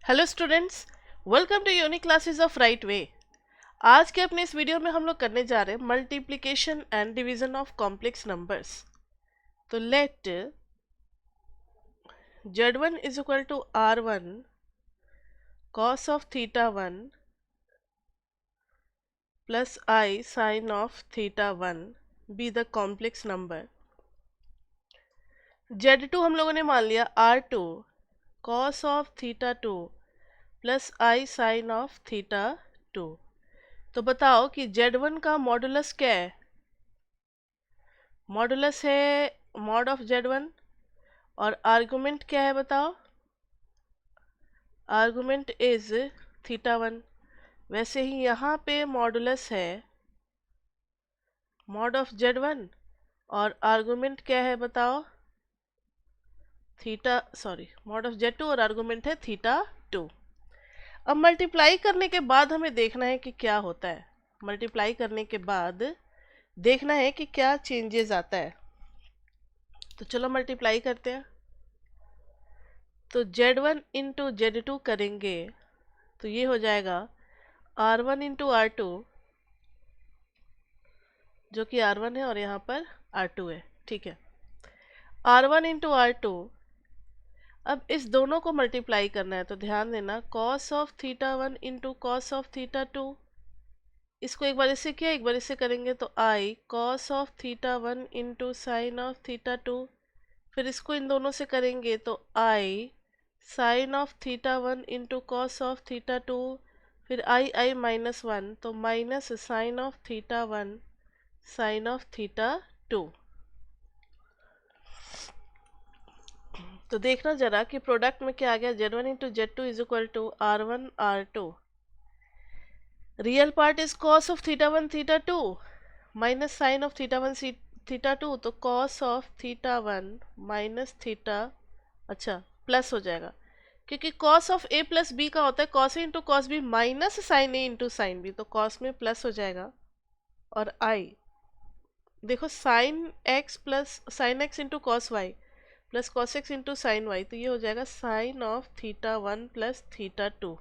Hello students, welcome to unique classes of right way. आज के अपने इस वीडियो में हम लोग करने जा रहे हैं multiplication and division of complex numbers. तो let z1 is equal to r1 cos of theta 1 plus i sin of theta 1 be the complex number. z2 हम लोगों ने मान लिया r2 cos of theta 2 plus i sin of theta 2। तो बताओ कि z1 का मॉडुलस क्या है। मॉडुलस है मॉड ऑफ z1 और आर्गुमेंट क्या है बताओ। Argument is theta 1। वैसे ही यहाँ पे मॉडुलस है मॉड ऑफ z1 और आर्गुमेंट क्या है बताओ, थीटा मॉड ऑफ z2 और आर्गुमेंट है थीटा 2। अब मल्टीप्लाई करने के बाद हमें देखना है कि क्या होता है। मल्टीप्लाई करने के बाद देखना है कि क्या चेंजेस आता है। तो चलो मल्टीप्लाई करते हैं। तो z1 इंटू z2 करेंगे तो ये हो जाएगा r1 इंटू r2, जो कि r1 है और यहाँ पर r2 है। ठीक है, r1 इंटू r2। अब इस दोनों को मल्टीप्लाई करना है तो ध्यान देना cos of theta 1 into cos of theta 2। इसको एक बार इससे किया, एक बार इससे करेंगे तो i cos of theta 1 into sine of theta 2। फिर इसको इन दोनों से करेंगे तो i sine of theta 1 into cos of theta 2। फिर i माइनस 1 तो minus sine of theta 1 sine of theta 2। तो देखना जरा कि प्रोडक्ट में क्या आ गया। z1 into z2 is equal to r1 r2। Real part is cos of theta 1 theta 2 minus sine of theta 1 theta 2। तो cos of theta 1 minus theta, अच्छा प्लस हो जाएगा क्योंकि cos of A plus B का होता है cos A into cos B minus sine A into sine B. तो cos में प्लस हो जाएगा और आई देखो sine x plus sign x into cos y plus cos x into sine y. तो ये हो जाएगा sine of theta 1 plus theta 2।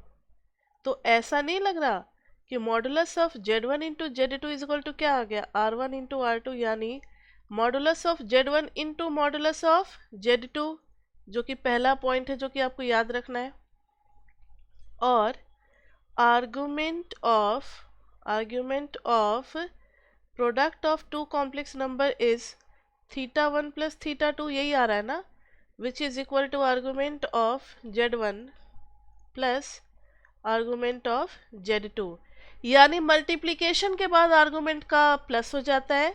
तो ऐसा नहीं लग रहा कि modulus of z1 into z2 is equal to क्या आ गया r1 इंटू r2, यानी modulus of z1 into modulus of z2, जो कि पहला पॉइंट है जो कि आपको याद रखना है। और argument of product of two complex number is theta 1 plus theta 2, यही आ रहा है ना, which is equal to argument of z1 plus argument of z2। यानी मल्टीप्लिकेशन के बाद आर्गुमेंट का प्लस हो जाता है,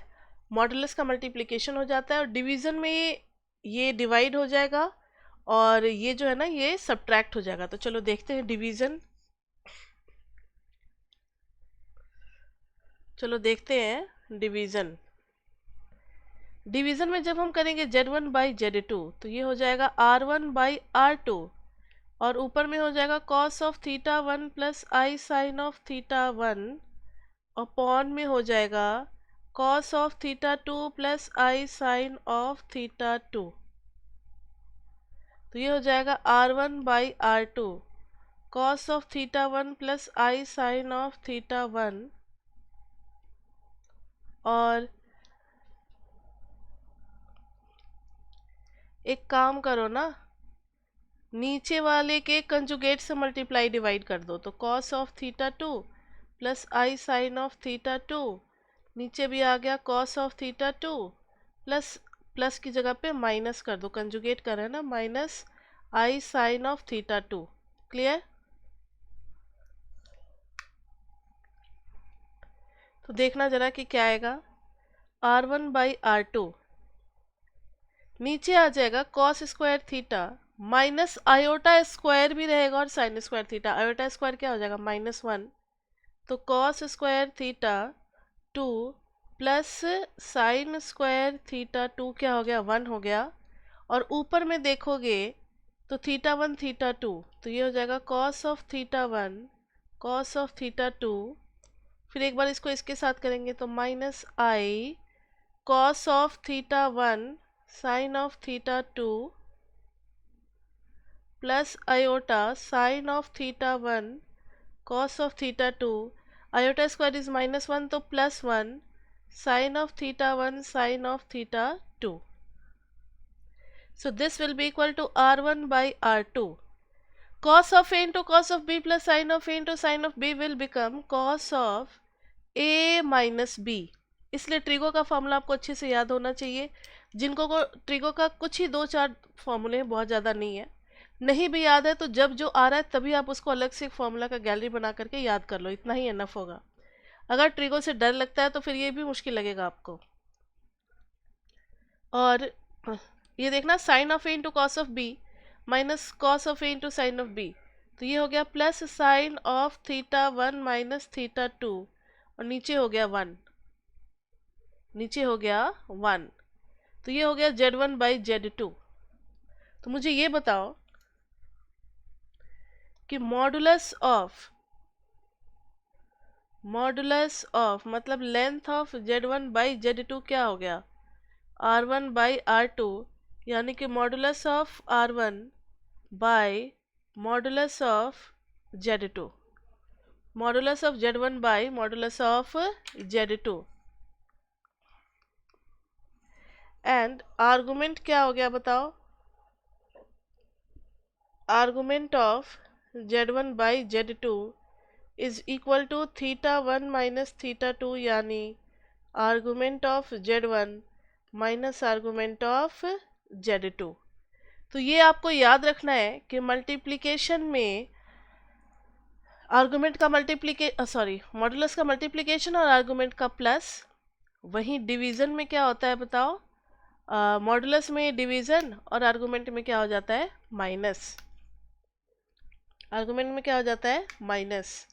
मॉडुलस का मल्टीप्लिकेशन हो जाता है और डिवीजन में ये डिवाइड हो जाएगा और ये जो है ना ये सब्ट्रैक्ट हो जाएगा। तो चलो देखते हैं डिवीजन। चलो देखते हैं डिवीजन। डिवीजन में जब हम करेंगे z1 बाई z2 तो ये हो जाएगा r1 बाई r2 और ऊपर में हो जाएगा cos of theta 1 plus i sine of theta 1 upon में हो जाएगा cos of theta 2 plus i sine of theta 2। तो ये हो जाएगा r1 by r2 cos of theta 1 plus i sine of theta 1। और एक काम करो ना, नीचे वाले के कंजुगेट से मल्टीप्लाई डिवाइड कर दो। तो cos of theta 2 plus i sine of theta 2, नीचे भी आ गया cos of theta 2 plus plus की जगह पे माइनस कर दो, कंजुगेट कर रहे हैं ना, minus i sine of theta 2। Clear? तो देखना जरा कि क्या आएगा। r1 बाई r2 नीचे आ जाएगा cos square theta minus iota square भी रहेगा और sine square theta. Iota square क्या हो जाएगा -1। तो cos square theta 2 plus sine square theta 2 क्या हो गया 1 हो गया। और ऊपर में देखोगे तो थीटा 1 थीटा 2, तो ये हो जाएगा cos of theta 1 cos of theta 2। फिर एक बार इसको इसके साथ करेंगे तो minus i cos of theta 1 sine of theta 2 plus iota sine of theta 1 cos of theta 2, iota square is -1 तो +1 sine of theta 1 sine of theta 2. So this will be equal to R1 by R2. Cos of A into cos of B plus sin of A into sin of B will become cos of A minus B. इसलिए trigo का formula आपको अच्छे से याद होना चाहिए. जिनको को ट्रिगो का कुछ ही 2-4 फॉर्मूले हैं, बहुत ज़्यादा नहीं है. नहीं भी याद है तो जब जो आ रहा है तभी आप उसको अलग से एक फॉर्मूला का गैलरी बना करके याद कर लो, इतना ही इनफ होगा. अगर ट्रिगो से डर लगता है तो फिर ये भी मुश्किल लगेगा आपको. और ये देखना sine of a into cos of b minus cos of a into sine of b, तो ये हो गया plus sine of theta 1 minus theta 2 और नीचे हो गया 1, नीचे हो गया 1, तो ये हो गया Z1 बाई Z2. तो मुझे ये बताओ कि मॉडुलस ऑफ मतलब length of Z1 by Z2 क्या हो गया, R1 बाई R2, यानी कि modulus of R1 by modulus of Z2, modulus of Z1 by modulus of Z2. And argument क्या हो गया बताओ, argument of Z1 by Z2 is equal to theta 1 minus theta 2, यानी argument of Z1 minus argument of Z2. तो ये आपको याद रखना है कि मल्टीप्लिकेशन में आर्गुमेंट का मॉडुलस का मल्टीप्लिकेशन और आर्गुमेंट का प्लस. वहीं डिवीजन में क्या होता है बताओ, मॉडुलस में डिवीजन और आर्गुमेंट में क्या हो जाता है, माइनस. आर्गुमेंट में क्या हो जाता है, माइनस.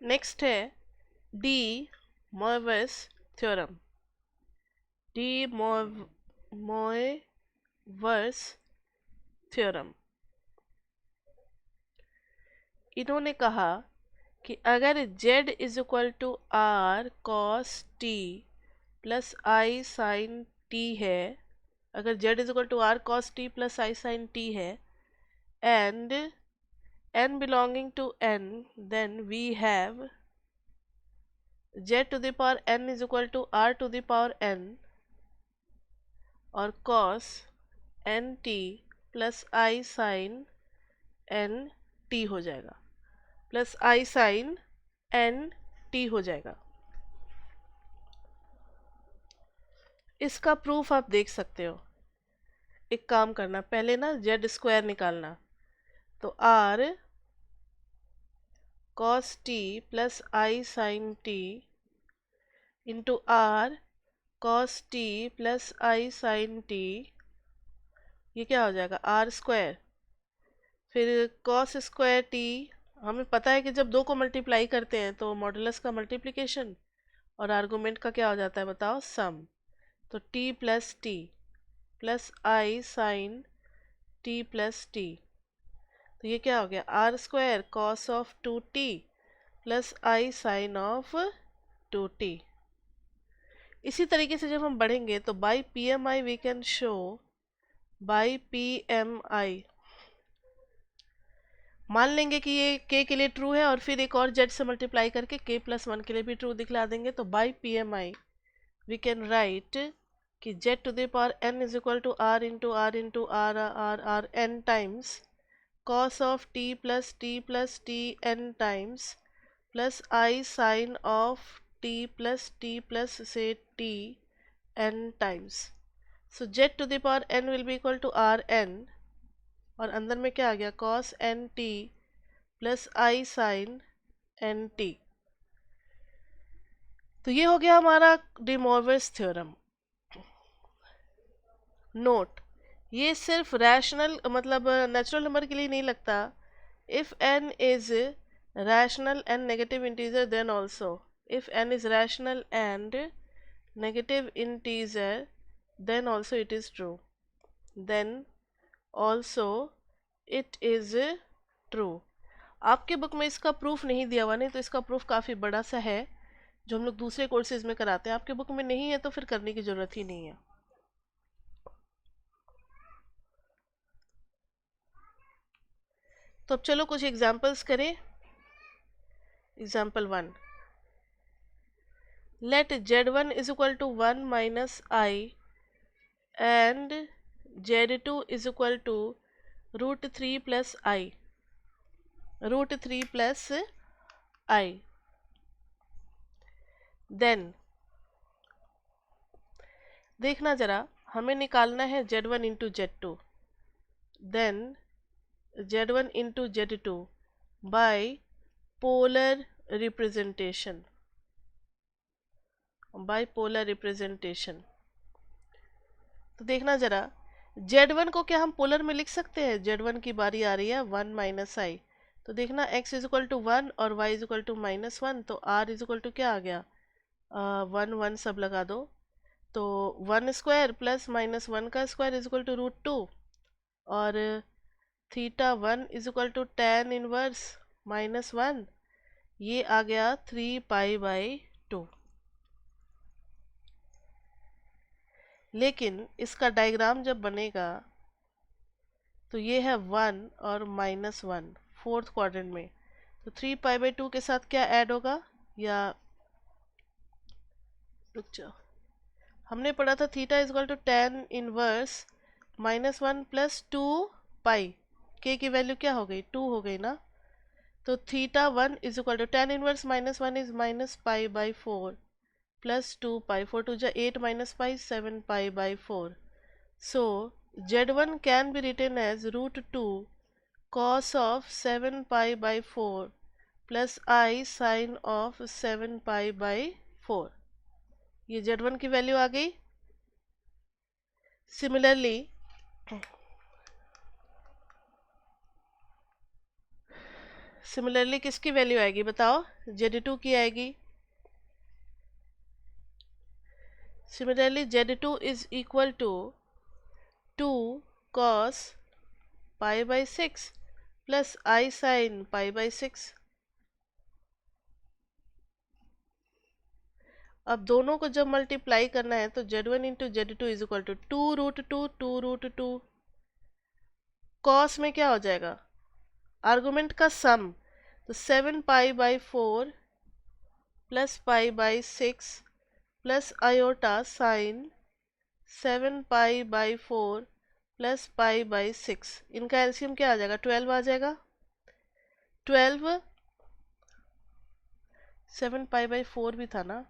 नेक्स्ट है de Moivre's theorem. De Moivre's theorem. इन्होंने कहा कि अगर z is equal to r cos t plus i sine t है, अगर z is equal to r cos t plus i sine t है and n belonging to n, then we have z to the power n is equal to r to the power n और cos nt plus i sign N T हो जाएगा, plus i sign N T हो जाएगा. इसका proof आप देख सकते हो. एक काम करना, पहले ना जेड स्क्वायर निकालना, तो r cos t plus i sine t into r cos t plus i sine t, ये क्या हो जाएगा, आर स्क्वायर. फिर cos स्क्वायर टी, हमें पता है कि जब दो को मल्टीप्लाई करते हैं तो मॉडुलस का मल्टीप्लिकेशन और आर्गुमेंट का क्या हो जाता है बताओ, सम. तो t plus i sine t plus t, तो ये क्या हो गया, r square cos of 2t plus i sine of 2t. इसी तरीके से जब हम बढ़ेंगे तो by P M I we can show, by P M I मान लेंगे कि ये k के लिए ट्रू है और फिर एक और z से मल्टीप्लाई करके k प्लस 1 के लिए भी ट्रू दिखला देंगे. तो by P M I we can write कि z to the power n is equal to r into r into r r r n times cos of t प्लस t n times plus i sine of t plus से t n times. So z to the power n will be equal to r n और अंदर में क्या आ गया, cos n t plus i sign N t. तो ये हो गया हमारा De Moivre's थ्योरम। नोट, ये सिर्फ रैशनल मतलब नेचुरल नंबर के लिए नहीं लगता। If n is rational and negative integer then also, if n is rational and negative integer then also it is true, then also it is true. आपके book में इसका प्रूफ नहीं दिया हुआ, नहीं तो इसका प्रूफ काफ़ी बड़ा सा है जो हम लोग दूसरे कोर्सेज में कराते हैं। आपके बुक में नहीं है तो फिर करने की ज़रूरत ही नहीं है। तो अब चलो कुछ एग्जाम्पल्स करें। Example 1, let z1 is equal to 1 minus i and z2 is equal to √3 plus i, √3 plus i. Then देखना जरा, हमें निकालना है z1 into z2, then z1 into z2 by polar representation, by polar representation. तो देखना जरा, z1 को क्या हम पोलर में लिख सकते हैं? z1 की बारी आ रही है 1 माइनस आई, तो देखना x इज इक्वल टू 1 और y इज इक्वल टू -1, तो r इज इक्वल टू क्या आ गया? 1 1 सब लगा दो, तो 1 स्क्वायर प्लस -1 का स्क्वायर इज इक्वल टू √2, और theta 1 is equal to tan inverse -1, ये आ गया 3π/2। लेकिन इसका डायग्राम जब बनेगा तो ये है 1 और -1 फोर्थ क्वाड्रेंट में, तो 3π/2 के साथ क्या ऐड होगा? या रुक जाओ, हमने पढ़ा था theta is equal to tan inverse -1 plus 2π, के की वैल्यू क्या हो गई? 2 हो गई ना। तो theta 1 is equal to tan inverse -1 is -π/4 plus 2π, 4 2 जा 8 -π 7π/4। So z1 can be written as √2 cos of 7π/4 plus I sin of 7π/4। ये z1 की वैल्यू आ गई। सिमिलरली किसकी वैल्यू आएगी बताओ? z2 की आएगी। Similarly z2 is equal to 2 cos π/6 plus I sin π/6। अब दोनों को जब मल्टीप्लाई करना है तो z1 into z2 is equal to 2√2 cos में क्या हो जाएगा? आर्गुमेंट का सम, तो 7π/4 plus π/6 plus iota sine 7π/4 plus π/6, इनका एलसीएम क्या आ जाएगा? 12 आ जाएगा। 12 7π/4 भी था ना,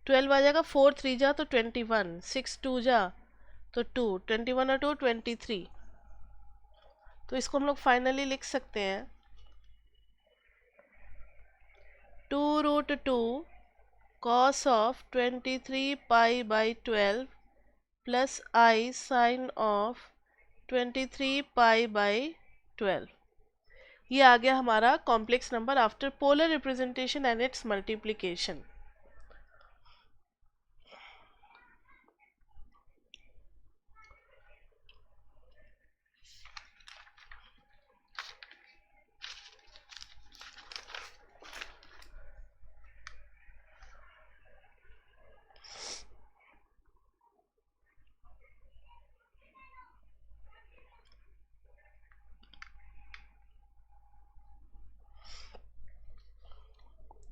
12 आ जाएगा। 4 3 जा तो 21, 6 2 जा तो 2, 21 और 2 23। तो इसको हम लोग फाइनली लिख सकते हैं 2√2 cos of 23π/12 plus I sin of 23π/12। ये आ गया हमारा complex number after polar representation and its multiplication.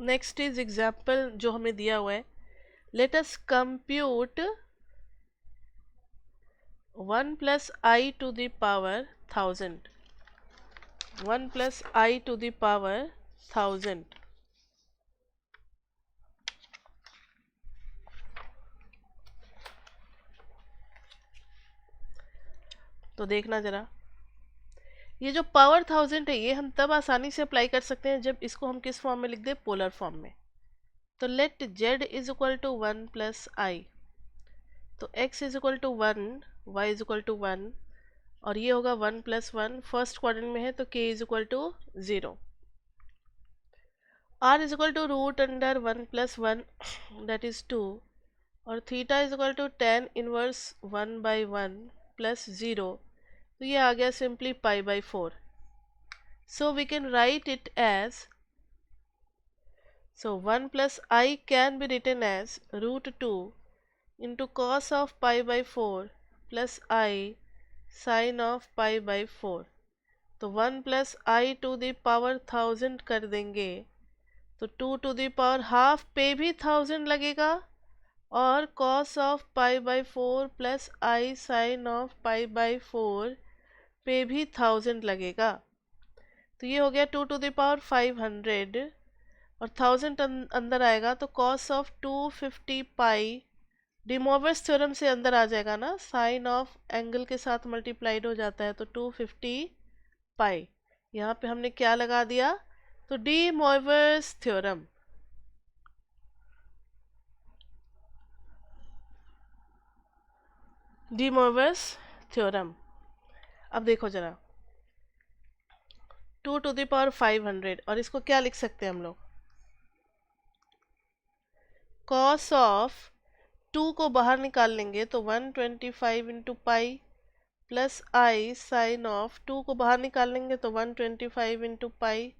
Next is example जो हमें दिया हुआ है, let us compute 1 plus I to the power 1000, 1 plus I to the power 1000। तो देखना जरा, ये जो पावर 1000 है ये हम तब आसानी से अप्लाई कर सकते हैं जब इसको हम किस फॉर्म में लिख दें? पोलर फॉर्म में। तो let z is equal to 1 plus I, तो x is equal to 1, y is equal to 1, और ये होगा 1 प्लस 1, फर्स्ट क्वाड्रेंट में है तो k is equal to 0। r is equal to root under 1 plus 1 that is 2, और theta is equal to tan inverse 1 by 1 plus 0, तो ये आ गया simply pi by 4। So we can write it as, so 1 plus I can be written as root 2 into cos of pi by 4 plus I sin of pi by 4। तो 1 plus I to the power 1000 कर देंगे तो 2 to the power half पे भी 1000 लगेगा, और cos of pi by 4 plus I sin of pi by 4 पे भी 1000 लगेगा। तो ये हो गया 2 to the power 500, और 1000 अंदर आएगा तो cos ऑफ 250 पाई डिमोवर्स थ्योरम से अंदर आ जाएगा ना, साइन ऑफ एंगल के साथ मल्टीप्लाइड हो जाता है, तो 250 पाई यहाँ पे हमने क्या लगा दिया, तो डिमोवर्स थ्योरम। डिमोवर्स थ्योरम। अब देखो जरा 2 to the power 500, और इसको क्या लिख सकते हैं हम लोग, cos ऑफ 2 को बाहर निकाल लेंगे तो 125 into pi plus i sine of 2 को बाहर निकाल लेंगे तो 125 इंटू पाई,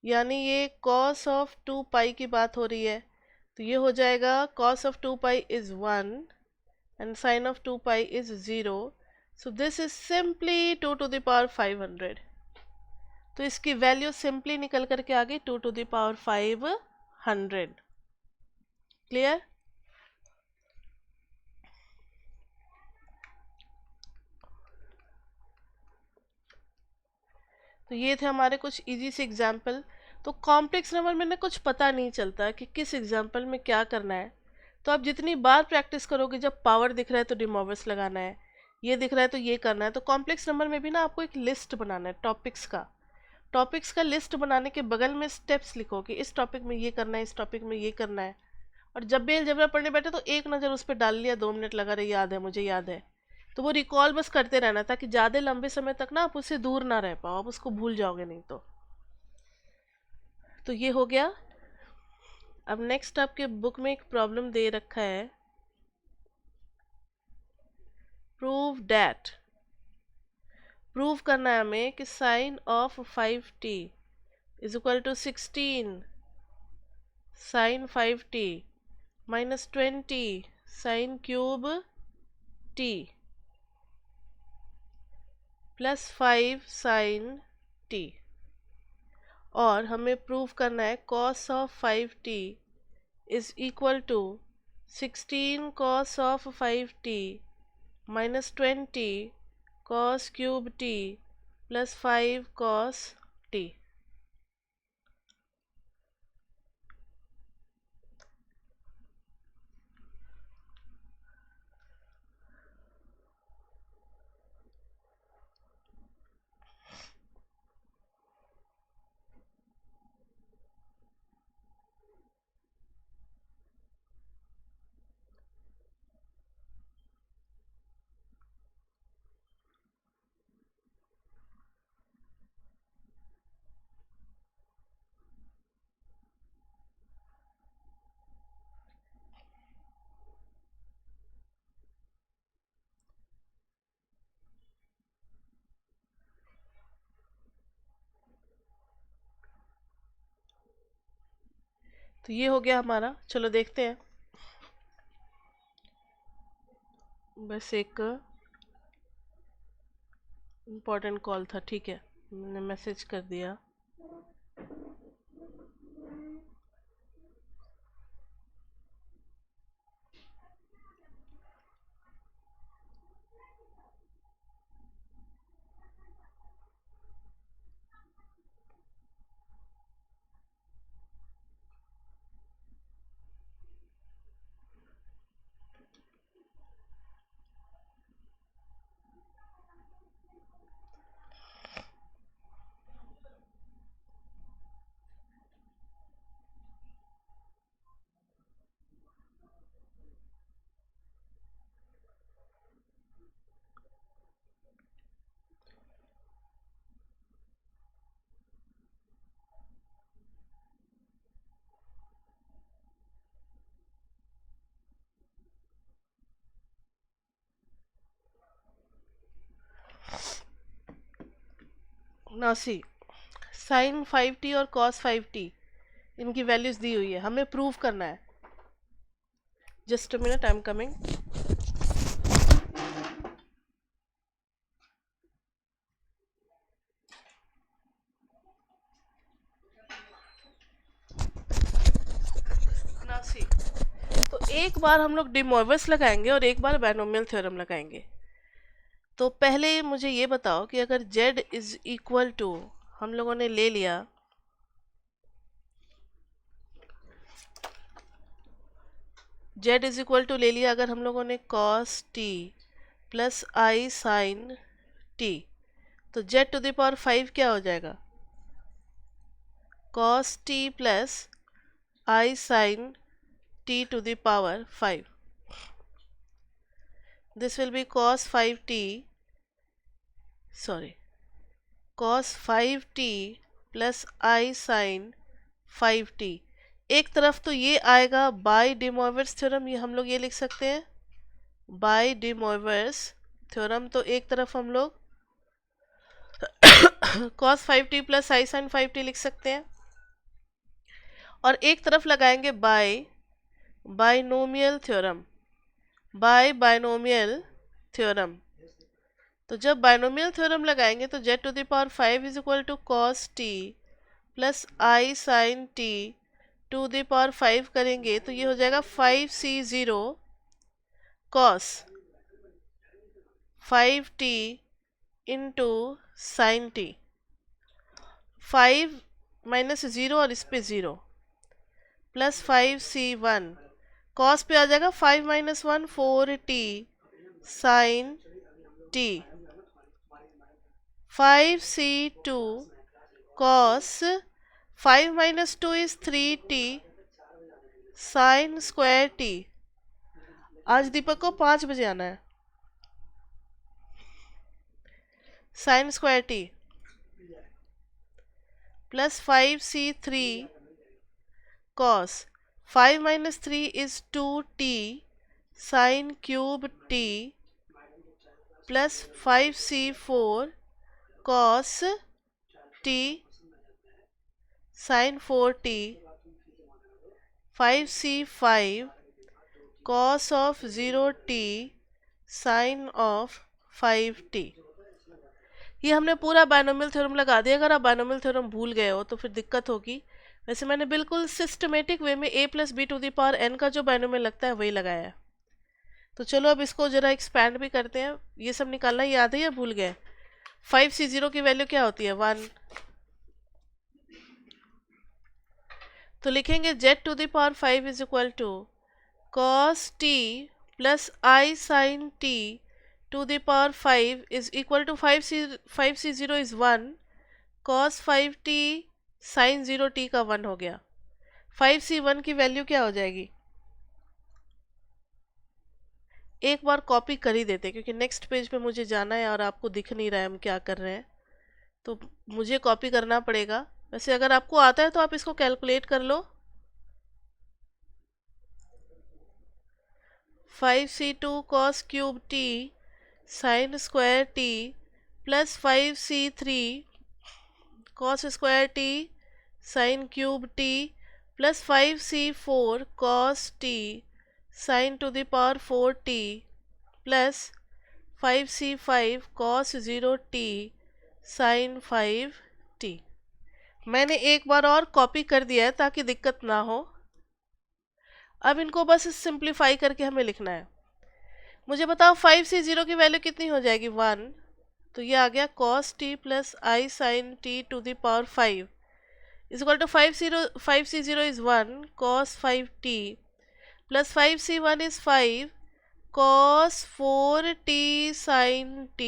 यानी ये cos ऑफ 2 पाई की बात हो रही है, तो ये हो जाएगा cos of 2 pi is 1 and sine of 2 pi is 0, so this is simply 2 to the power 500। तो इसकी वैल्यू सिंपली निकल करके आ गई 2 टू द पावर 500। क्लियर? तो ये थे हमारे कुछ इजी से एग्जाम्पल। तो कॉम्प्लेक्स नंबर में ना कुछ पता नहीं चलता कि किस एग्जाम्पल में क्या करना है, तो आप जितनी बार प्रैक्टिस करोगे, जब पावर दिख रहा है तो डिमोवर्स लगाना है, ये दिख रहा है तो ये करना है। तो कॉम्प्लेक्स नंबर में भी ना आपको एक लिस्ट बनाना है टॉपिक्स का लिस्ट बनाने के बगल में स्टेप्स लिखो कि इस टॉपिक में ये करना है, इस टॉपिक में ये करना है, और जब भी अलजेब्रा पढ़ने बैठे तो एक नज़र उस पर डाल लिया, 2 मिनट लगा रहे याद है मुझे याद है, तो वो रिकॉल बस करते रहना, ताकि ज़्यादा लंबे समय तक ना आप उससे दूर ना रह पाओ, आप उसको भूल जाओगे नहीं तो ये हो गया। अब नेक्स्ट आपके बुक में एक प्रॉब्लम दे रखा है, प्रूव करना है हमें कि sine of 5t is equal to 16 sine 5t minus 20 sine cube t plus 5 sine t, और हमें प्रूव करना है cos of 5t is equal to 16 cos of 5t minus 20 cos cube t plus 5 cos t। तो ये हो गया हमारा, चलो देखते हैं। बस एक इम्पोर्टेंट कॉल था, ठीक है, मैंने मैसेज कर दिया। ना सी साइन 5t और कॉस 5t इनकी वैल्यूज दी हुई है, हमें प्रूव करना है. Just a minute, I am coming. ना सी तो एक बार हम लोग डी मोइवर्स लगाएंगे और एक बार बायनोमियल थ्योरम लगाएंगे. तो पहले मुझे ये बताओ कि अगर z इज इक्वल टू, हम लोगों ने ले लिया z इज इक्वल टू ले लिया अगर हम लोगों ने cos t plus i sine t, तो z टू द पावर 5 क्या हो जाएगा? cos t plus i sine t to the power 5. This will be cos 5t, sorry, cos 5t plus I sin 5t. एक तरफ तो ये आएगा bye D Moivre's theorem, ये हम लोग ये लिख सकते हैं बाय डी मोइवर्स थ्योरम. तो एक तरफ हम लोग cos 5t plus i sign 5t लिख सकते हैं और एक तरफ लगाएंगे by binomial theorem, by binomial theorem. तो जब बाइनोमियल थ्योरम लगाएंगे तो z to the power 5 is equal to cos t plus i sine t to the power 5 करेंगे तो ये हो जाएगा 5c0 cos 5t into sine t. 5 minus 0 और इस पे 0 प्लस 5c1 कॉस पे आ जाएगा 5 minus 1 4t sine t. 5c2 cos 5 minus 2 is 3t sin square t. आज दीपक को 5 बजे आना है. sin square t plus 5c3 cos 5 minus 3 is 2t sin cube t plus 5c4 cos t sin 4t. 5c5 cos of 0t sin of 5t. ये हमने पूरा binomial theorem लगा दिया. अगर आप बाइनोमियल थ्योरम भूल गए हो तो फिर दिक्कत होगी. वैसे मैंने बिल्कुल सिस्टमेटिक वे में a plus b to the power n का जो बाइनोमियल लगता है वही लगाया है. तो चलो अब इसको जरा एक्सपैंड भी करते हैं. ये सब निकालना याद है या भूल गए? 5c0 की वैल्यू क्या होती है? 1. तो लिखेंगे z to the power 5 is equal to cos t plus i sine t to the power 5 is equal to 5c0 is 1 cos 5t sin 0t का 1 हो गया. 5c1 की वैल्यू क्या हो जाएगी? एक बार कॉपी कर ही देते क्योंकि नेक्स्ट पेज पे मुझे जाना है और आपको दिख नहीं रहा है हम क्या कर रहे हैं, तो मुझे कॉपी करना पड़ेगा. वैसे अगर आपको आता है तो आप इसको कैलकुलेट कर लो. 5c2 cos cube t sine square t plus 5c3 cos square t sine cube t plus 5c4 cos t sine to the power 4t plus 5c5 cos 0t sine 5t. मैंने एक बार और copy कर दिया है ताकि दिक्कत ना हो. अब इनको बस सिंप्लीफाई करके हमें लिखना है. मुझे बताओ 5c0 की वैल्यू कितनी हो जाएगी? 1. तो ये आ गया cos t plus i sine t to the power 5 is equal to 5c0 is 1 cos 5t plus 5c1 is 5 cos 4t sine t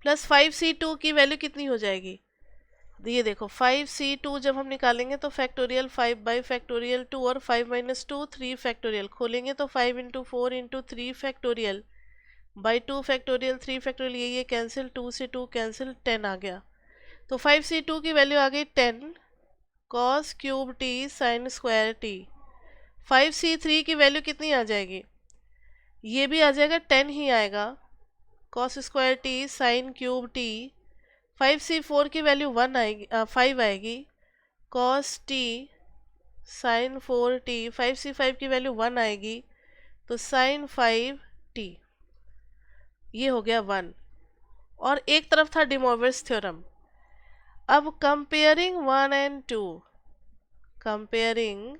plus 5c2 की वैल्यू कितनी हो जाएगी? ये देखो 5c2 जब हम निकालेंगे तो फैक्टोरियल 5 बाई फैक्टोरियल 2 और 5 माइनस 2 3 फैक्टोरियल खोलेंगे तो 5 into 4 into 3 factorial by 2 factorial 3 factorial, ये कैंसिल, 2 से 2 कैंसिल, 10 आ गया. तो 5c2 की वैल्यू आ गई 10 cos cube t sine square t. 5c3 की वैल्यू कितनी आ जाएगी? ये भी आ जाएगा 10 ही आएगा cos square T sign cube T, 5c4 की वैल्यू 1 आएगी, 5 आएगी, cos T sign 4t, 5c5 की वैल्यू 1 आएगी, तो साइन 5t, ये हो गया 1। और एक तरफ था डिमोवर्स थ्योरम। अब कंपेयरिंग 1 एंड 2, कंपेयरिंग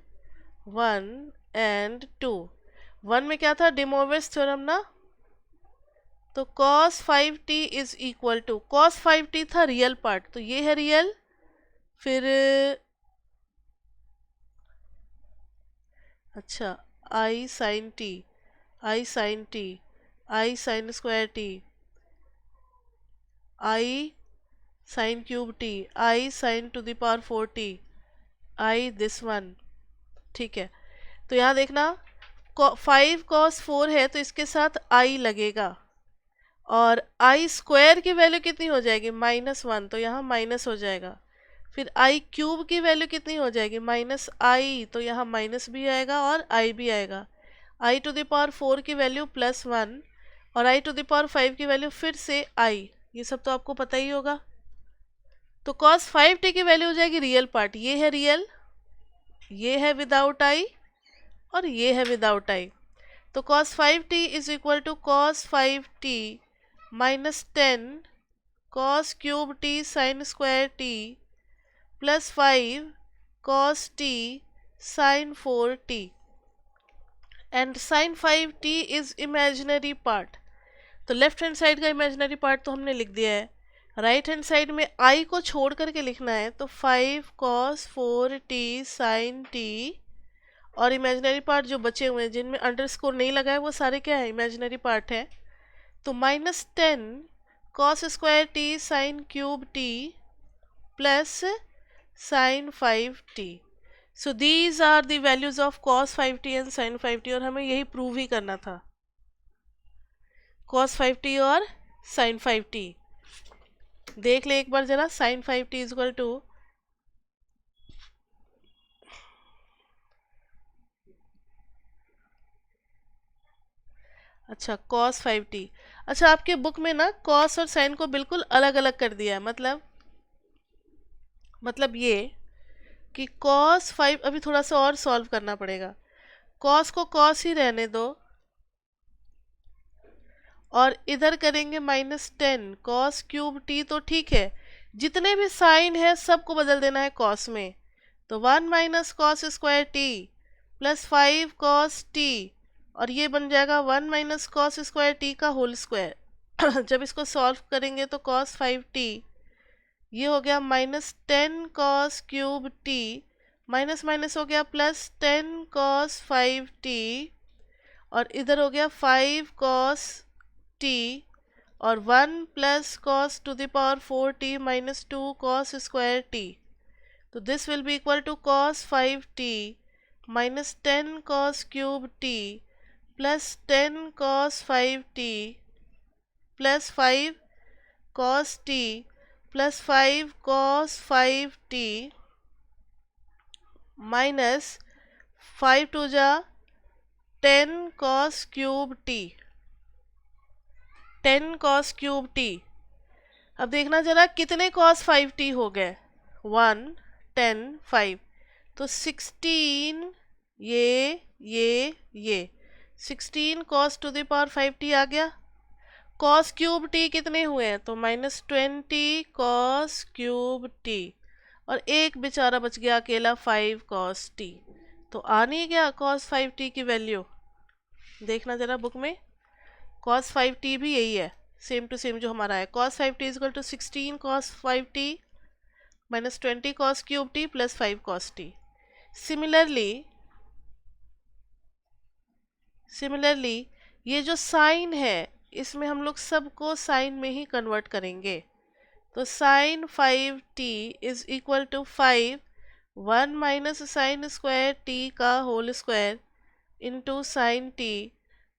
1 एंड 2, 1 में क्या था, डिमोवर्स थ्योरम ना, तो cos 5t is equal to, cos 5t था रियल पार्ट, तो ये है रियल, फिर अच्छा i sin t, i sin t, i sin square t, i sin cube t, i sin to the power 4t, i this one, ठीक है। तो यहाँ देखना 5 cos 4 है तो इसके साथ i लगेगा, और i स्क्वायर की वैल्यू कितनी हो जाएगी, -1, तो यहाँ माइनस हो जाएगा। फिर i क्यूब की वैल्यू कितनी हो जाएगी, -i, तो यहाँ माइनस भी आएगा और i भी आएगा। i टू द पावर 4 की वैल्यू +1 और i टू द पावर 5 की वैल्यू फिर से i, ये सब तो आपको पता ही होगा। तो cos 5t की वैल्यू हो जाएगी रियल पार्ट, ये है रियल, ये है विदाउट i और ये है विदाउट i। तो cos 5t is equal to cos 5t -10 cos cube t sine square t +5 cos t sin 4t, and sin 5t is imaginary part. तो लेफ्ट हैंड साइड का imaginary part तो हमने लिख दिया है, राइट हैंड साइड में i को छोड़ करके लिखना है, तो 5 cos 4t sin t, और इमेजिनरी पार्ट जो बचे हुए हैं जिनमें अंडरस्कोर नहीं लगा है वो सारे क्या है, इमेजिनरी पार्ट है। तो -10 cos square t sin cube t plus sin 5t। So these are the values of cos 5t and sin 5t, और हमें यही प्रूव ही करना था, cos 5t और sin 5t। देख ले एक बार जरा, sin 5t is equal to, अच्छा cos 5t, अच्छा आपके बुक में ना cos और sin को बिल्कुल अलग अलग कर दिया है, मतलब ये कि cos 5, अभी थोड़ा सा और सॉल्व करना पड़ेगा। cos को cos ही रहने दो, और इधर करेंगे -10 cos क्यूब t, तो ठीक है, जितने भी साइन है सबको बदल देना है cos में, तो 1 minus cos square t plus 5 cos t, और ये बन जाएगा 1 माइनस cos स्क्वायर t का होल स्क्वायर। जब इसको सॉल्व करेंगे तो cos 5t, ये हो गया -10 cos cube t, minus minus हो गया +10 cos 5t, और इधर हो गया 5 cos t, और 1 plus cos to the power 4t minus 2 cos square t, तो this will be equal to cos 5t minus 10 cos cube t plus 10 cos 5t plus 5 cos t plus 5 cos 5t minus 5 टू जा 10 cos cube t, 10 cos cube t। अब देखना जरा कितने cos 5t हो गए, 1 10 5, तो 16, ये 16 cos to the power 5t आ गया। cos क्यूब t कितने हुए हैं, तो -20 cos क्यूब t, और एक बेचारा बच गया अकेला 5 cos t। तो आ नहीं गया cos 5t की वैल्यू, देखना जरा बुक में, cos 5t भी यही है, सेम टू सेम जो हमारा है, cos 5t is equal to 16 cos 5t minus 20 cos cube t plus 5 cos t। Similarly ये जो साइन है इसमें हम लोग सबको साइन में ही कन्वर्ट करेंगे, तो sine 5t is equal to 5 1 minus sine square t का whole square into sine t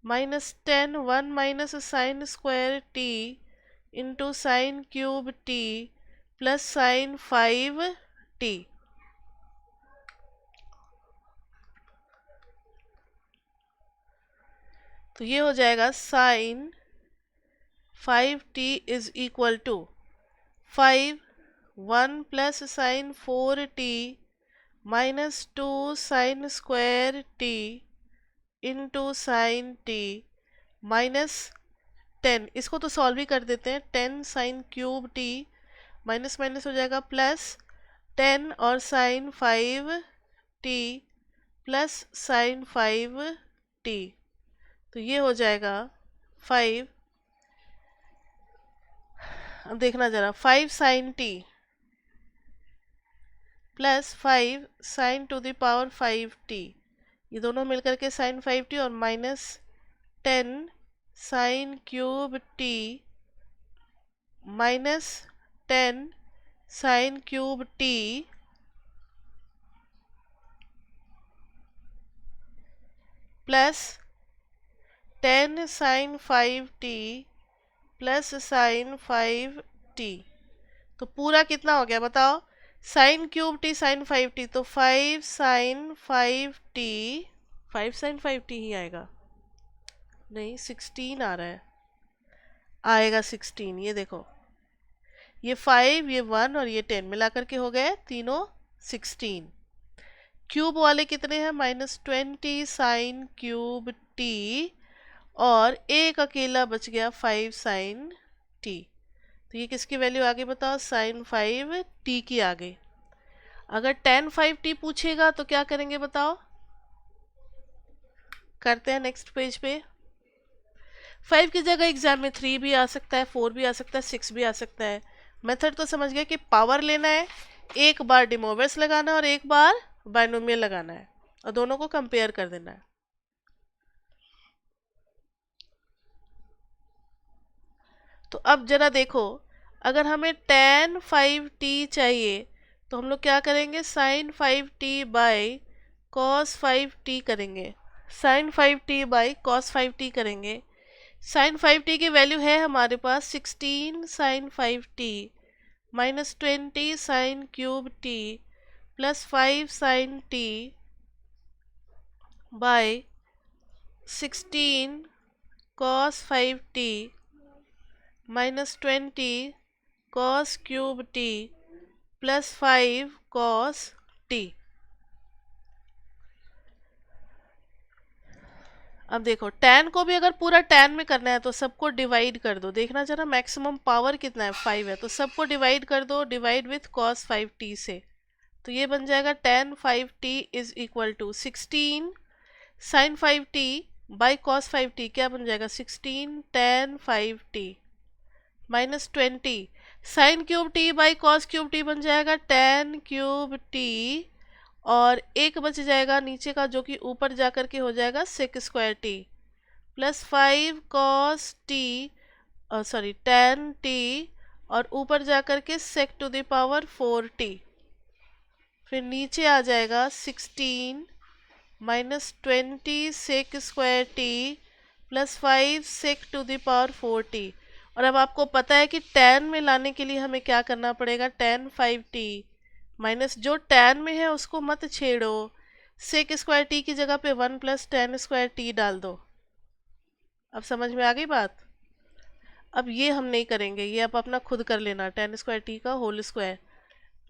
minus 10 1 minus sine square t into sine cube t plus sine 5t। तो ये हो जाएगा sine 5t is equal to 5 1 plus sine 4t minus 2 sine square t into sine t minus 10। इसको तो solve ही कर देते हैं। 10 sine cube t minus minus हो जाएगा प्लस 10 और sign 5t plus sine 5t। तो ये हो जाएगा 5, अब देखना जरा, 5 sine t plus 5 sine to the power 5t, ये दोनों मिलकर के साइन 5t, और minus 10 sine cube t minus 10 sine cube t plus 10 sine 5t plus sine 5t। तो पूरा कितना हो गया बताओ? Sign cube T sign 5t, तो 5 साइन 5t, 5 साइन 5t ही आएगा, नहीं 16 आ रहा है, आएगा 16। ये देखो, ये 5, ये 1 और ये 10 मिलाकर के हो गए तीनों 16। क्यूब वाले कितने हैं? -20 साइन क्यूब t, और एक अकेला बच गया 5 साइन t। तो ये किसकी वैल्यू आ गई बताओ? साइन 5t की आ गई। अगर tan 5t पूछेगा तो क्या करेंगे बताओ? करते हैं नेक्स्ट पेज पे। 5 की जगह एग्जाम में 3 भी आ सकता है, 4 भी आ सकता है, 6 भी आ सकता है। मेथड तो समझ गए कि पावर लेना है, एक बार De Moivre's लगाना है और एक बार बाइनोमियल लगाना है, और दोनों को कंपेयर कर देना है। तो अब जरा देखो, अगर हमें tan 5t चाहिए तो हम लोग क्या करेंगे? sin 5t by cos 5t करेंगे, sin 5t by cos 5t करेंगे। sin 5t की वैल्यू है हमारे पास 16 sin 5t minus 20 sin cube t plus 5 sin t by 16 cos 5t minus 20 cos cube t plus 5 cos t। अब देखो, tan को भी अगर पूरा tan में करना है तो सबको डिवाइड कर दो। देखना जरा, मैक्सिमम पावर कितना है? 5 है, तो सबको डिवाइड कर दो, डिवाइड विथ cos 5t से। तो ये बन जाएगा tan 5t is equal to 16 sin 5t by cos 5t। क्या बन जाएगा? 16 tan 5t minus 20 sine cube t by cos cube t बन जाएगा tan क्यूब टी, और एक बच जाएगा नीचे का जो कि ऊपर जाकर के हो जाएगा sec square t plus 5 cos t, sorry tan t, और ऊपर जाकर के सेक टू द पावर 4t। फिर नीचे आ जाएगा 16 minus 20 sec square t plus 5 sec to the power 4t। और अब आपको पता है कि tan में लाने के लिए हमें क्या करना पड़ेगा? tan 5t माइनस जो tan में है उसको मत छेड़ो, सेक स्क्वायर टी की जगह पे 1 प्लस tan स्क्वायर टी डाल दो। अब समझ में आ गई बात? अब ये हम नहीं करेंगे, ये आप अपना खुद कर लेना, tan स्क्वायर टी का होल स्क्वायर।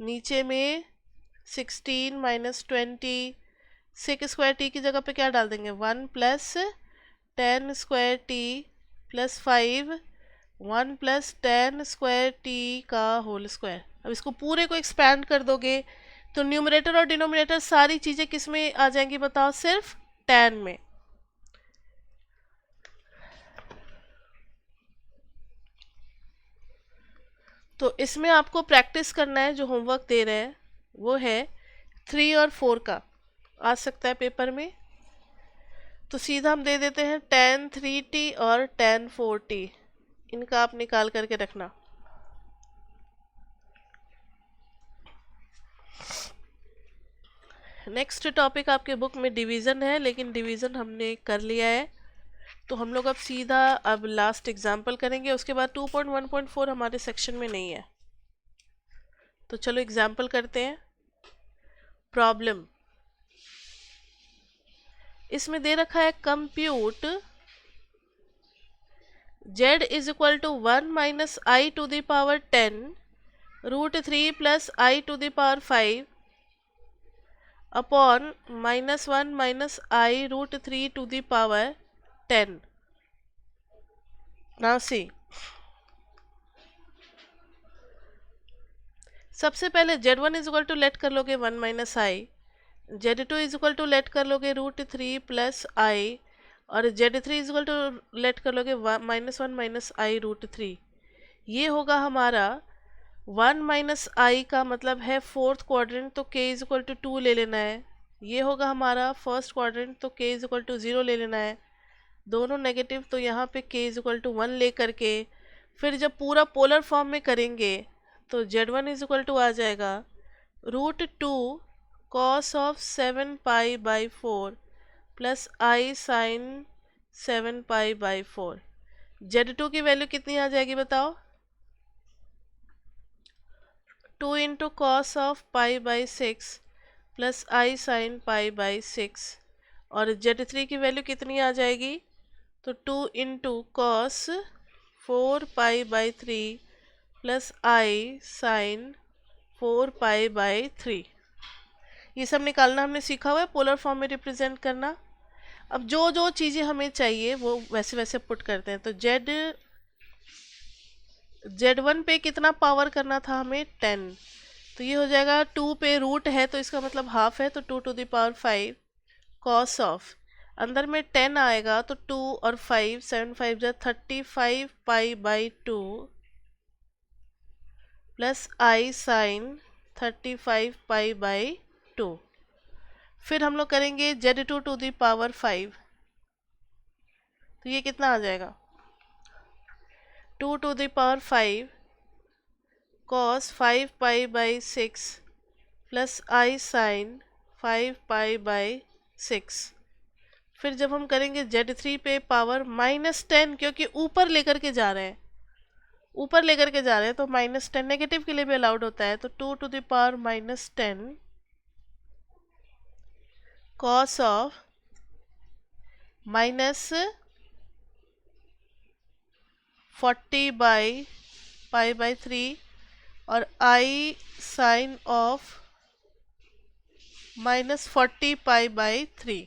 नीचे में 16 माइनस 20, सेक स्क्वायर टी की जगह पे क्या डाल देंगे? 1 plus tan square t plus 5 1 plus tan square T का होल स्क्वायर। अब इसको पूरे को एक्सपैंड कर दोगे तो न्यूमरेटर और डिनोमिनेटर सारी चीजें किस में आ जाएंगी बताओ? सिर्फ tan में। तो इसमें आपको प्रैक्टिस करना है, जो होमवर्क दे रहे हैं वो है 3 और 4 का, आ सकता है पेपर में। तो सीधा हम दे देते हैं tan 3t और tan 4t, इनका आप निकाल करके रखना। नेक्स्ट टॉपिक आपके बुक में डिवीज़न है, लेकिन डिवीज़न हमने कर लिया है, तो हम लोग अब सीधा अब लास्ट एग्जाम्पल करेंगे। उसके बाद 2.1.4 हमारे सेक्शन में नहीं है। तो चलो एग्जाम्पल करते हैं। प्रॉब्लम, इसमें दे रखा है compute z is equal to 1 minus i to the power 10 root 3 plus i to the power 5 upon minus 1 minus i root 3 to the power 10. Now see, सबसे पहले z1 is equal to let कर लोगे 1 minus i, z2 is equal to let कर लोगे root 3 plus आई, और z3 is equal to let कर लोगे minus 1 minus i root 3. ये होगा हमारा 1 माइनस आई का मतलब है फोर्थ क्वाड्रेंट, तो k इज इक्वल टू 2 ले लेना है. ये होगा हमारा फर्स्ट क्वाड्रेंट, तो k इज इक्वल टू 0 ले लेना है. दोनों नेगेटिव, तो यहाँ पे k इज इक्वल टू 1 ले करके फिर जब पूरा पोलर फॉर्म में करेंगे तो z1 इज इक्वल टू आ जाएगा root 2 cos of 7 pi by 4 plus i sine 7 pi by 4. z2 की वैल्यू कितनी आ जाएगी बताओ? 2 into cos of pi by 6 plus i sine pi by 6, और z3 की वैल्यू कितनी आ जाएगी? तो 2 into cos 4 pi by 3 plus i sine 4 pi by 3. ये सब निकालना हमने सीखा हुआ है, पोलर फॉर्म में रिप्रेजेंट करना. अब जो जो चीज़ें हमें चाहिए वो वैसे वैसे पुट करते हैं. तो z1 पे कितना पावर करना था हमें? 10. तो ये हो जाएगा 2 पे रूट है तो इसका मतलब हाफ है, तो 2 to the power 5 cos of, अंदर में 10 आएगा तो 2 और 5 7 5 जा 35 pi by 2 plus i sine 35 pi by 2. फिर हम लोग करेंगे z2 टू द पावर 5, तो ये कितना आ जाएगा? 2 to the power 5 cos 5 pi by 6 plus i sine 5 pi by 6. फिर जब हम करेंगे z3 पे पावर -10, क्योंकि ऊपर लेकर के जा रहे हैं, तो -10 नेगेटिव के लिए भी अलाउड होता है. तो 2 to the power -10 cos of -40 by pi by 3 और i sine of -40 pi by 3.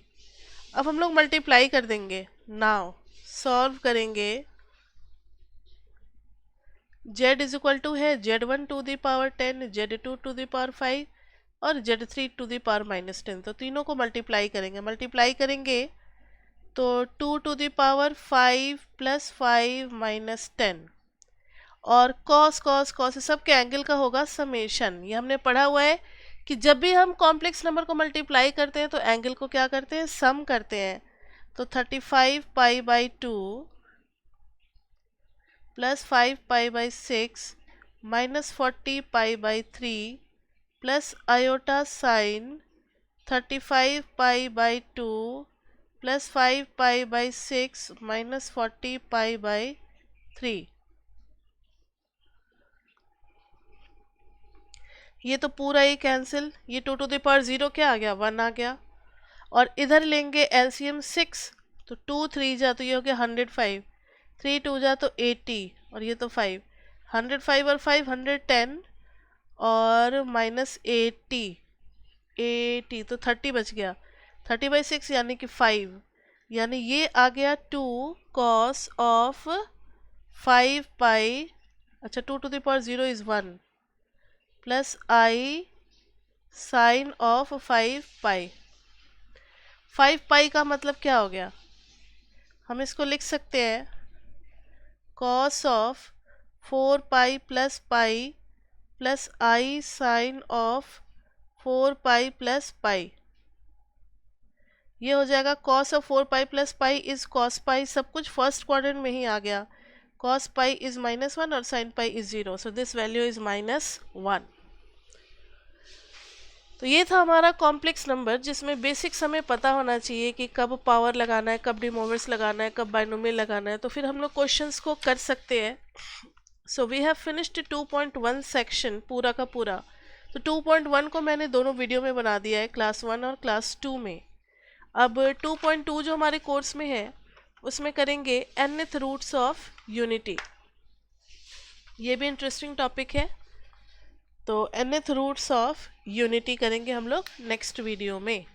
अब हम लोग मल्टीप्लाई कर देंगे. नाउ सॉल्व करेंगे. z इज इक्वल टू है z1 to the power 10, z2 to the power 5 और z3 टू द पावर -10. तो तीनों को मल्टीप्लाई करेंगे तो 2 to the power 5 plus 5 minus 10, और कॉस सबके एंगल का होगा समेशन. ये हमने पढ़ा हुआ है कि जब भी हम कॉम्प्लेक्स नंबर को मल्टीप्लाई करते हैं तो एंगल को क्या करते हैं? सम करते हैं. तो 35 pi by 2 plus 5 pi by 6 minus 40 pi by 3 plus iota sign 35 pi by 2 plus 5 pi by 6 minus 40 pi by 3. ये तो पूरा ही कैंसिल. ये 2 टू द पावर 0 क्या आ गया? 1 आ गया. और इधर लेंगे एलसीएम 6, तो 2 3 जा तो ये हो गया 105, 3 2 जा तो 80, और ये तो 5, 105 और 5 110 और माइनस 80 तो 30 बच गया. 30 बाई 6 यानी कि 5, यानी ये आ गया 2 कॉस ऑफ 5 पाई. अच्छा, 2 to the power 0 is 1 plus i sine of 5 pi. 5 pi का मतलब क्या हो गया? हम इसको लिख सकते हैं cos of 4 pi plus i sine of 4 pi plus pi. ये हो जाएगा cos of 4 pi plus pi is cos pi. सब कुछ फर्स्ट क्वाड्रेंट में ही आ गया. कॉस पाई इज -1 और sine pi is 0, so this value is -1. तो ये था हमारा कॉम्प्लेक्स नंबर, जिसमें बेसिक्स हमें पता होना चाहिए कि कब पावर लगाना है, कब डिमोवर्स लगाना है, कब बाइनोमियल लगाना है. तो फिर हम लोग क्वेश्चंस को कर सकते हैं. So we have finished 2.1 section पूरा का पूरा. तो 2.1 को मैंने दोनों वीडियो में बना दिया है, क्लास 1 और क्लास 2 में. अब 2.2 जो हमारे कोर्स में है उसमें करेंगे nth रूट्स ऑफ यूनिटी। ये भी इंटरेस्टिंग टॉपिक है। तो nth रूट्स ऑफ यूनिटी करेंगे हम लोग नेक्स्ट वीडियो में।